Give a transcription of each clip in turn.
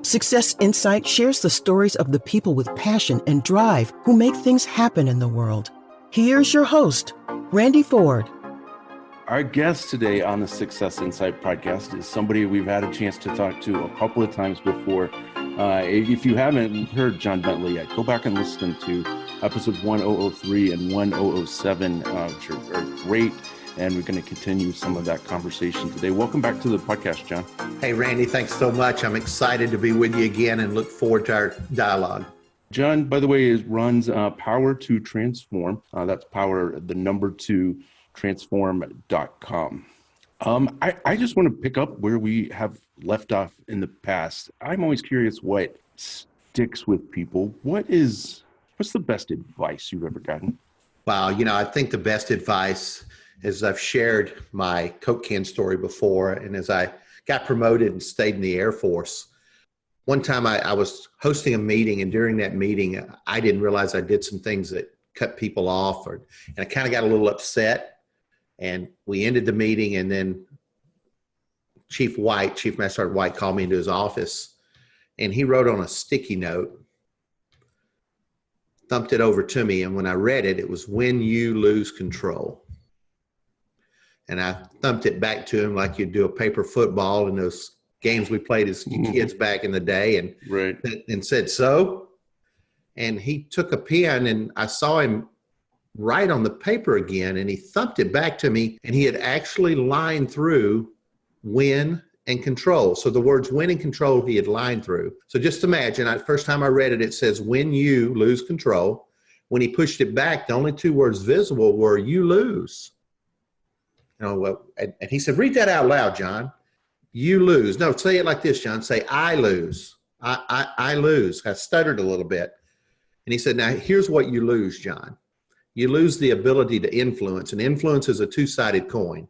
Success Insight shares the stories of the people with passion and drive who make things happen in the world. Here's your host, Randy Ford. Our guest today on the Success Insight podcast is somebody we've had a chance to talk to a couple of times before. If you haven't heard John Bentley yet, go back and listen to episodes 1003 and 1007, which are great. And we're going to continue some of that conversation today. Welcome back to the podcast, John. Hey, Randy, thanks so much. I'm excited to be with you again and look forward to our dialogue. John, by the way, runs Power2Transform. That's power, the number 2, transform.com. I just want to pick up where we have left off in the past. I'm always curious what sticks with people. What's the best advice you've ever gotten? Wow, I think the best advice is I've shared my Coke can story before, and as I got promoted and stayed in the Air Force, one time I was hosting a meeting, and during that meeting, I didn't realize I did some things that cut people off, and I kind of got a little upset, and we ended the meeting, and then Chief Master Sergeant White called me into his office, and he wrote on a sticky note, thumped it over to me, and when I read it, it was "When you lose control." And I thumped it back to him like you'd do a paper football in those games we played as kids back in the day, and said, "So?" And he took a pen, and I saw him write on the paper again, and he thumped it back to me, and he had actually lined through "win" and "control." So the words "win" and "control" he had lined through. So just imagine, first time I read it, it says "when you lose control." When he pushed it back, the only two words visible were "you lose." And he said, "Read that out loud, John. You lose." No, say it like this, John. Say, "I lose. I lose." I stuttered a little bit. And he said, "Now, here's what you lose, John. You lose the ability to influence. And influence is a two-sided coin.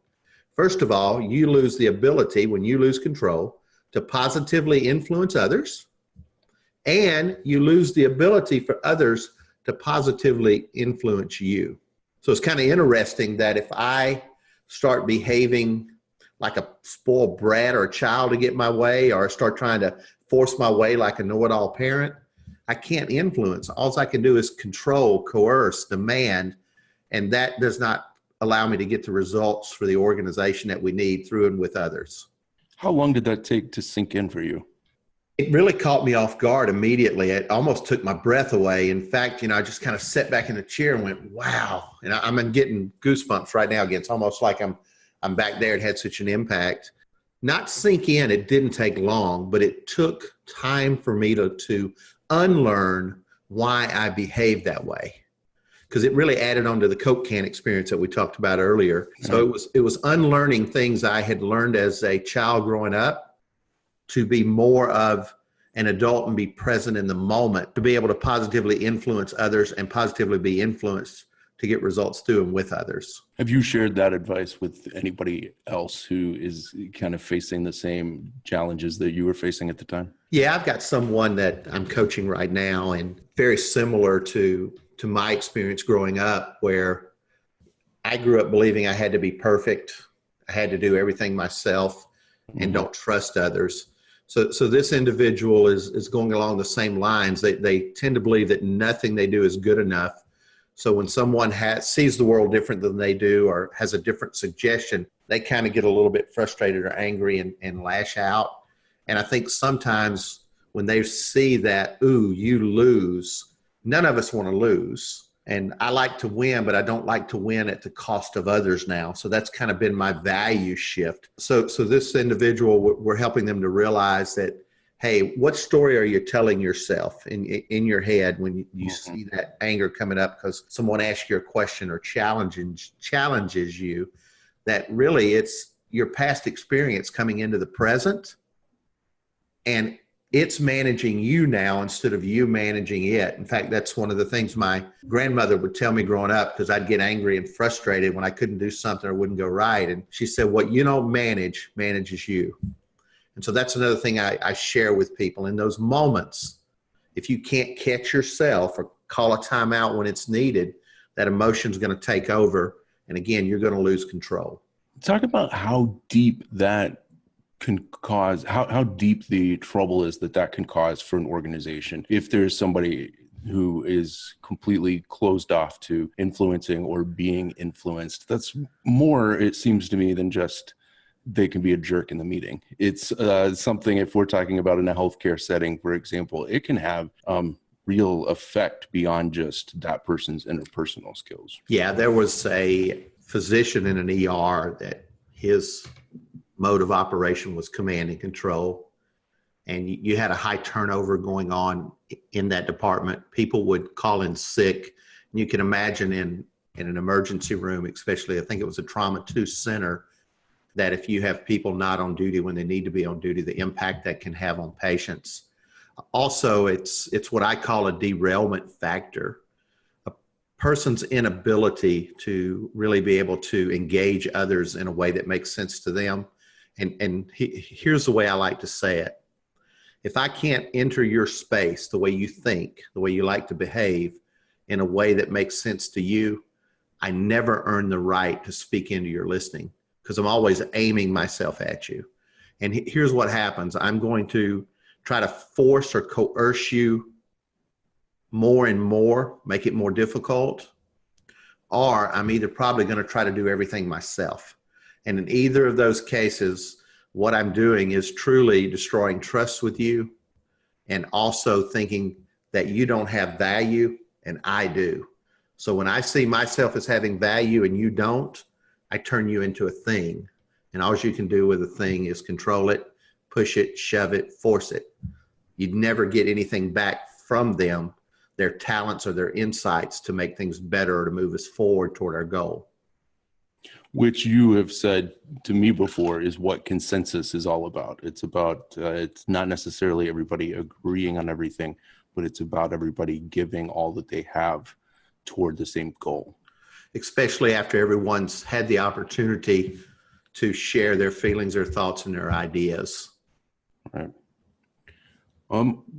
First of all, you lose the ability, when you lose control, to positively influence others. And you lose the ability for others to positively influence you." So it's kind of interesting that if I start behaving like a spoiled brat or a child to get my way, or start trying to force my way like a know-it-all parent, I can't influence. All I can do is control, coerce, demand, and that does not allow me to get the results for the organization that we need through and with others. How long did that take to sink in for you? It really caught me off guard immediately. It almost took my breath away. In fact, I just kind of sat back in the chair and went, wow. And I'm getting goosebumps right now again. It's almost like I'm back there. It had such an impact. Not sink in, it didn't take long, but it took time for me to unlearn why I behaved that way. Because it really added on to the Coke can experience that we talked about earlier. So it was unlearning things I had learned as a child growing up, to be more of an adult and be present in the moment, to be able to positively influence others and positively be influenced to get results through and with others. Have you shared that advice with anybody else who is kind of facing the same challenges that you were facing at the time? Yeah, I've got someone that I'm coaching right now, and very similar to my experience growing up, where I grew up believing I had to be perfect. I had to do everything myself and don't trust others. So this individual is going along the same lines. They tend to believe that nothing they do is good enough. So when someone sees the world different than they do, or has a different suggestion, they kind of get a little bit frustrated or angry and lash out. And I think sometimes when they see that, ooh, you lose, none of us want to lose. And I like to win, but I don't like to win at the cost of others now. So that's kind of been my value shift. So this individual, we're helping them to realize that, hey, what story are you telling yourself in your head when you see that anger coming up because someone asks you a question or challenges you, that really it's your past experience coming into the present, and it's managing you now instead of you managing it. In fact, that's one of the things my grandmother would tell me growing up, because I'd get angry and frustrated when I couldn't do something or wouldn't go right. And she said, what you don't manage manages you. And so that's another thing I share with people. In those moments, if you can't catch yourself or call a timeout when it's needed, that emotion's going to take over. And again, you're going to lose control. Talk about how deep that can cause, how deep the trouble is that can cause for an organization. If there's somebody who is completely closed off to influencing or being influenced, that's more, it seems to me, than just they can be a jerk in the meeting. It's something, if we're talking about in a healthcare setting, for example, it can have real effect beyond just that person's interpersonal skills. Yeah, there was a physician in an ER that his mode of operation was command and control. And you had a high turnover going on in that department. People would call in sick. And you can imagine in an emergency room, especially, I think it was a trauma 2 center, that if you have people not on duty when they need to be on duty, the impact that can have on patients. Also, it's what I call a derailment factor. A person's inability to really be able to engage others in a way that makes sense to them. And here's the way I like to say it. If I can't enter your space the way you think, the way you like to behave, in a way that makes sense to you, I never earn the right to speak into your listening, because I'm always aiming myself at you. And here's what happens. I'm going to try to force or coerce you more and more, make it more difficult, or I'm either probably going to try to do everything myself. And in either of those cases, what I'm doing is truly destroying trust with you, and also thinking that you don't have value and I do. So when I see myself as having value and you don't, I turn you into a thing. And all you can do with a thing is control it, push it, shove it, force it. You'd never get anything back from them, their talents or their insights to make things better or to move us forward toward our goal. Which you have said to me before is what consensus is all about. It's about, it's not necessarily everybody agreeing on everything, but it's about everybody giving all that they have toward the same goal. Especially after everyone's had the opportunity to share their feelings, their thoughts, and their ideas. Right.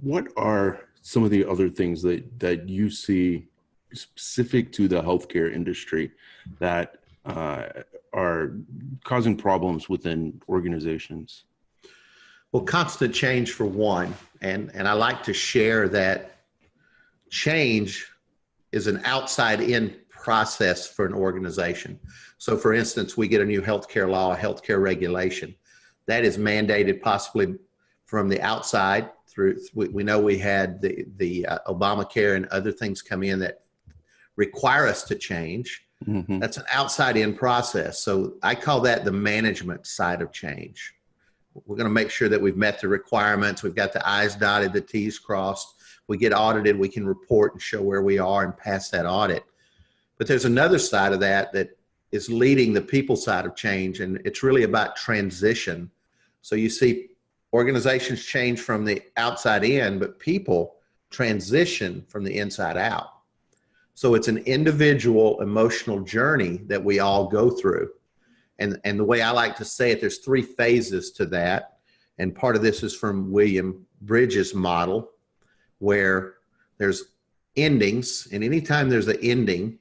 What are some of the other things that you see specific to the healthcare industry that are causing problems within organizations? Well, constant change for one. And I like to share that change is an outside-in process for an organization. So for instance, we get a new healthcare law, a healthcare regulation that is mandated possibly from the outside through, we know we had the Obamacare and other things come in that require us to change. Mm-hmm. That's an outside-in process. So I call that the management side of change. We're going to make sure that we've met the requirements. We've got the I's dotted, the T's crossed. We get audited, we can report and show where we are and pass that audit. But there's another side of that is leading the people side of change, and it's really about transition. So you see organizations change from the outside in, but people transition from the inside out. So it's an individual emotional journey that we all go through. And the way I like to say it, there's 3 phases to that. And part of this is from William Bridges' model, where there's endings. And anytime there's an ending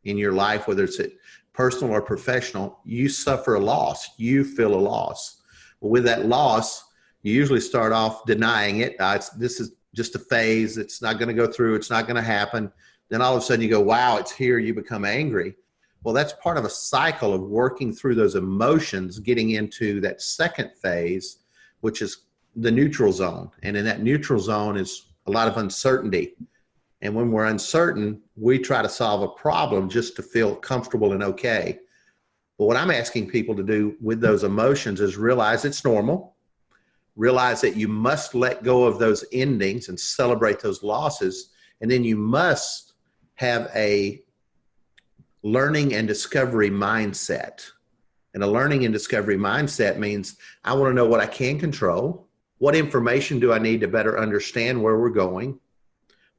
in your life, whether it's personal or professional, you suffer a loss. You feel a loss. Well, with that loss, you usually start off denying it. This is just a phase. It's not going to go through. It's not going to happen. Then all of a sudden you go, wow, it's here. You become angry. Well, that's part of a cycle of working through those emotions, getting into that second phase, which is the neutral zone. And in that neutral zone is a lot of uncertainty. And when we're uncertain, we try to solve a problem just to feel comfortable and okay. But what I'm asking people to do with those emotions is realize it's normal. Realize that you must let go of those endings and celebrate those losses. And then you must have a learning and discovery mindset. And a learning and discovery mindset means I want to know what I can control. What information do I need to better understand where we're going?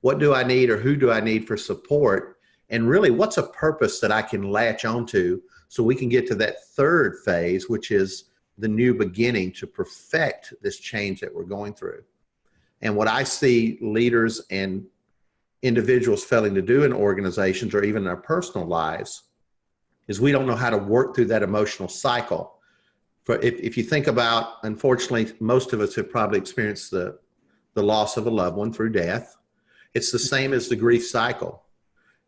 What do I need, or who do I need for support? And really, what's a purpose that I can latch onto so we can get to that third phase, which is the new beginning to perfect this change that we're going through. And what I see leaders and individuals failing to do in organizations or even in our personal lives is we don't know how to work through that emotional cycle. if you think about, unfortunately, most of us have probably experienced the loss of a loved one through death. It's the same as the grief cycle.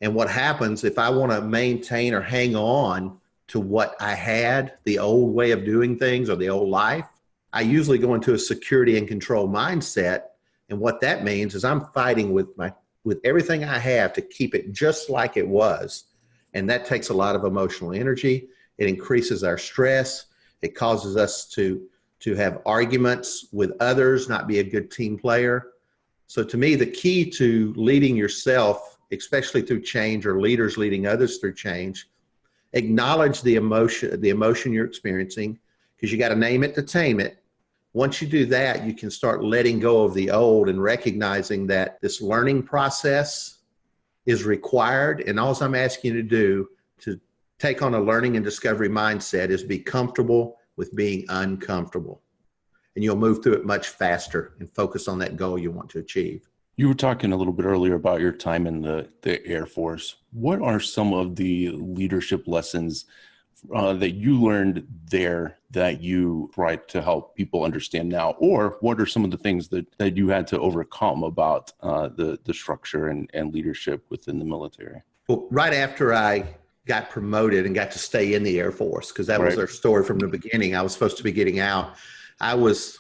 And what happens if I want to maintain or hang on to what I had, the old way of doing things or the old life, I usually go into a security and control mindset. And what that means is I'm fighting with everything I have to keep it just like it was. And that takes a lot of emotional energy. It increases our stress. It causes us to have arguments with others, not be a good team player. So to me, the key to leading yourself, especially through change, or leaders leading others through change, acknowledge the emotion you're experiencing, because you got to name it to tame it. Once you do that, you can start letting go of the old and recognizing that this learning process is required. And all I'm asking you to do to take on a learning and discovery mindset is be comfortable with being uncomfortable. And you'll move through it much faster and focus on that goal you want to achieve. You were talking a little bit earlier about your time in the Air Force. What are some of the leadership lessons that you learned there that you try to help people understand now? Or what are some of the things that you had to overcome about the structure and leadership within the military? Well, right after I got promoted and got to stay in the Air Force, because that was their story from the beginning, I was supposed to be getting out. I was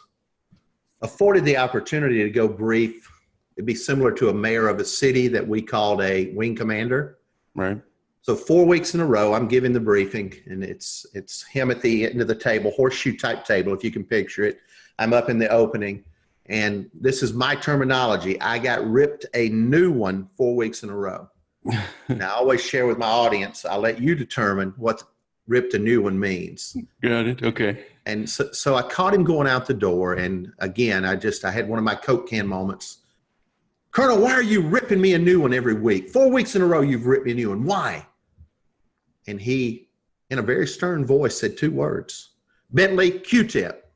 afforded the opportunity to go brief. It'd be similar to a mayor of a city that we called a wing commander. Right. So 4 weeks in a row, I'm giving the briefing, and it's him at the end of the table, horseshoe type table, if you can picture it. I'm up in the opening, and this is my terminology. I got ripped a new one 4 weeks in a row. Now, I always share with my audience, I'll let you determine what ripped a new one means. Got it. Okay. And so I caught him going out the door, and again, I had one of my Coke can moments. Colonel, why are you ripping me a new one every week? 4 weeks in a row, you've ripped me a new one. Why? And he, in a very stern voice, said 2 words: Bentley, Q-tip.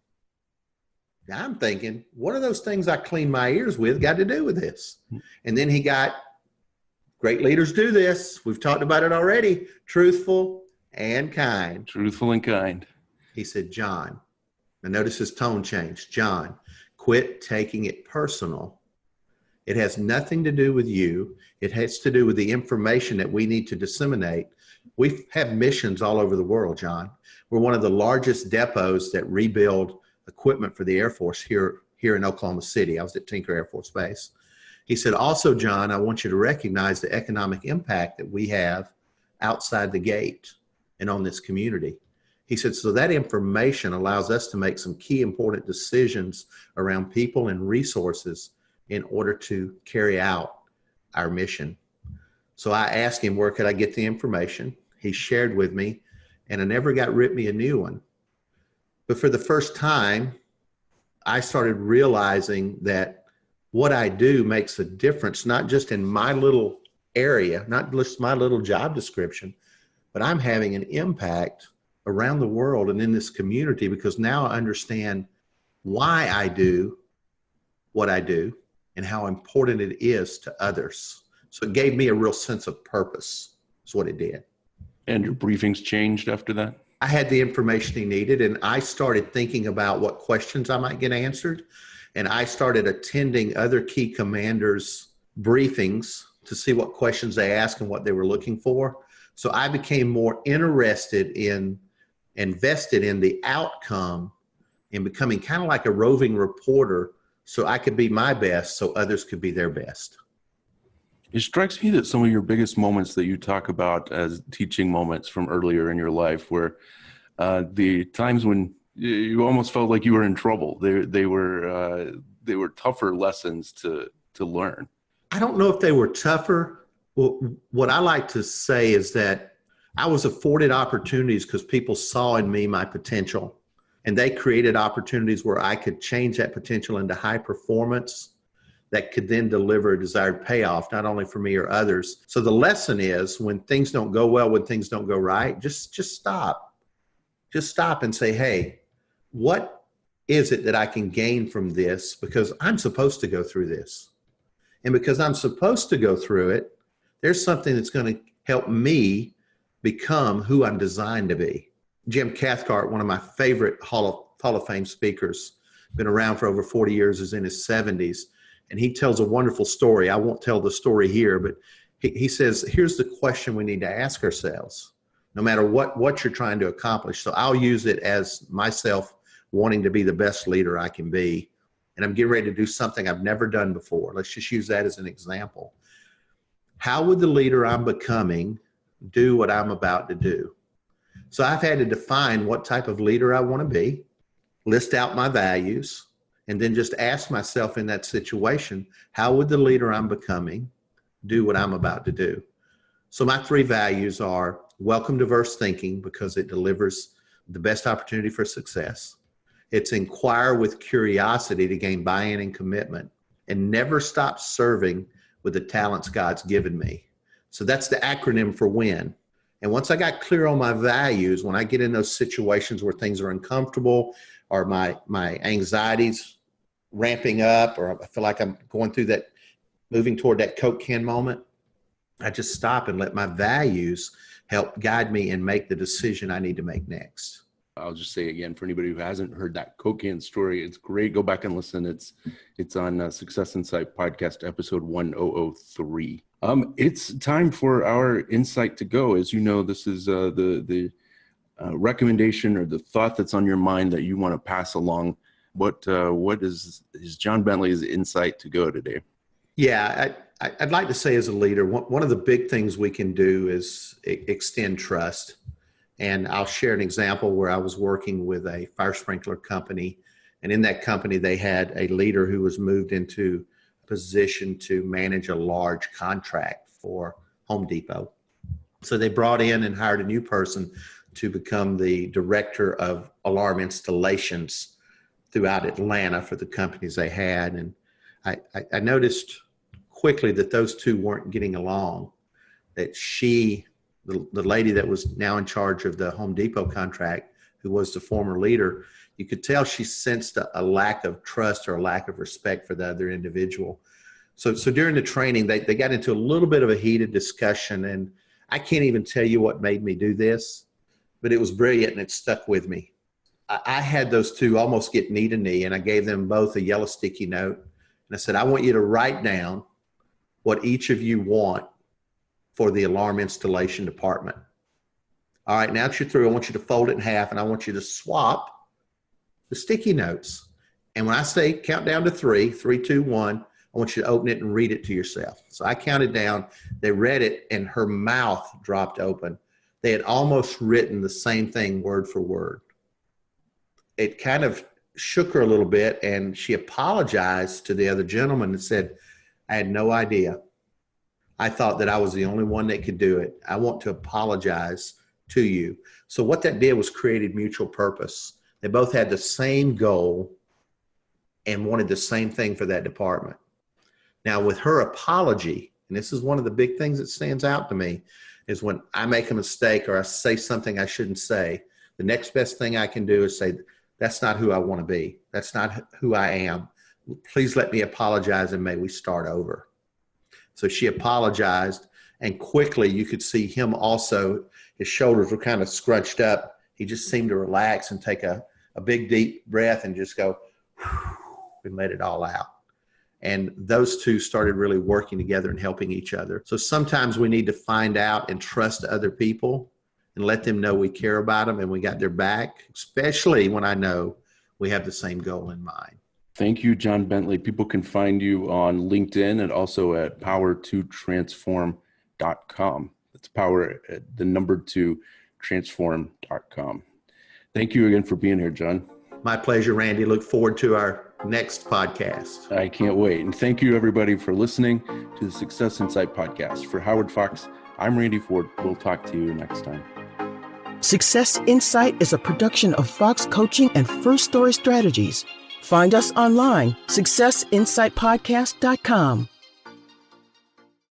Now I'm thinking, what are those things I clean my ears with got to do with this? And then he got, great leaders do this. We've talked about it already. Truthful and kind. Truthful and kind. He said, John, and notice his tone changed. John, quit taking it personal. It has nothing to do with you. It has to do with the information that we need to disseminate. We have missions all over the world, John. We're one of the largest depots that rebuild equipment for the Air Force here in Oklahoma City. I was at Tinker Air Force Base. He said, also, John, I want you to recognize the economic impact that we have outside the gate and on this community. He said, so that information allows us to make some key important decisions around people and resources in order to carry out our mission. So I asked him, where could I get the information? He shared with me, and I never got ripped me a new one. But for the first time, I started realizing that what I do makes a difference, not just in my little area, not just my little job description, but I'm having an impact around the world and in this community, because now I understand why I do what I do and how important it is to others. So it gave me a real sense of purpose. That's what it did. And your briefings changed after that? I had the information he needed, and I started thinking about what questions I might get answered. And I started attending other key commanders' briefings to see what questions they asked and what they were looking for. So I became more invested in the outcome and becoming kind of like a roving reporter, so I could be my best so others could be their best. It strikes me that some of your biggest moments that you talk about as teaching moments from earlier in your life were the times when you almost felt like you were in trouble. They were tougher lessons to learn. I don't know if they were tougher. Well, what I like to say is that I was afforded opportunities because people saw in me my potential, and they created opportunities where I could change that potential into high performance that could then deliver a desired payoff, not only for me or others. So the lesson is, when things don't go well, when things don't go right, just stop. Just stop and say, hey, what is it that I can gain from this? Because I'm supposed to go through this. And because I'm supposed to go through it, there's something that's going to help me become who I'm designed to be. Jim Cathcart, one of my favorite Hall of Fame speakers, been around for over 40 years, is in his 70s. And he tells a wonderful story. I won't tell the story here, but he says, here's the question we need to ask ourselves, no matter what you're trying to accomplish. So I'll use it as myself wanting to be the best leader I can be. And I'm getting ready to do something I've never done before. Let's just use that as an example. How would the leader I'm becoming do what I'm about to do? So I've had to define what type of leader I want to be, list out my values, and then just ask myself in that situation, how would the leader I'm becoming do what I'm about to do? So my 3 values are welcome diverse thinking, because it delivers the best opportunity for success. It's inquire with curiosity to gain buy-in and commitment, and never stop serving with the talents God's given me. So that's the acronym for WIN. And once I got clear on my values, when I get in those situations where things are uncomfortable, or my anxiety's ramping up, or I feel like I'm going through that, moving toward that Coke can moment, I just stop and let my values help guide me and make the decision I need to make next. I'll just say again, for anybody who hasn't heard that Coke can story, it's great. Go back and listen. It's on Success Insight Podcast, episode 1003. It's time for our insight to go. As you know, this is the recommendation or the thought that's on your mind that you want to pass along. What is John Bentley's insight to go today? Yeah, I'd like to say, as a leader, one of the big things we can do is extend trust. And I'll share an example where I was working with a fire sprinkler company. And in that company, they had a leader who was moved into a position to manage a large contract for Home Depot. So they brought in and hired a new person to become the director of alarm installations throughout Atlanta for the companies they had. And I noticed quickly that those two weren't getting along, that the lady that was now in charge of the Home Depot contract, who was the former leader, you could tell she sensed a lack of trust or a lack of respect for the other individual. So during the training, they got into a little bit of a heated discussion, and I can't even tell you what made me do this, but it was brilliant and it stuck with me. I had those two almost get knee to knee, and I gave them both a yellow sticky note. And I said, I want you to write down what each of you want for the alarm installation department. All right, now that you're through, I want you to fold it in half, and I want you to swap the sticky notes. And when I say count down to 3, 3, 2, 1, I want you to open it and read it to yourself. So I counted down, they read it, and her mouth dropped open. They had almost written the same thing word for word. It kind of shook her a little bit, and she apologized to the other gentleman and said, I had no idea. I thought that I was the only one that could do it. I want to apologize to you. So what that did was created mutual purpose. They both had the same goal and wanted the same thing for that department. Now, with her apology, and this is one of the big things that stands out to me, is when I make a mistake or I say something I shouldn't say, the next best thing I can do is say, that's not who I want to be. That's not who I am. Please let me apologize, and may we start over. So she apologized, and quickly you could see him also, his shoulders were kind of scrunched up. He just seemed to relax and take a big deep breath and just go and let it all out. And those two started really working together and helping each other. So sometimes we need to find out and trust other people and let them know we care about them and we got their back, especially when I know we have the same goal in mind. Thank you, John Bentley. People can find you on LinkedIn and also at Power2Transform.com. That's power, the number 2, transform.com. Thank you again for being here, John. My pleasure, Randy. Look forward to our next podcast. I can't wait. And thank you, everybody, for listening to the Success Insight Podcast. For Howard Fox, I'm Randy Ford. We'll talk to you next time. Success Insight is a production of Fox Coaching and First Story Strategies. Find us online, successinsightpodcast.com.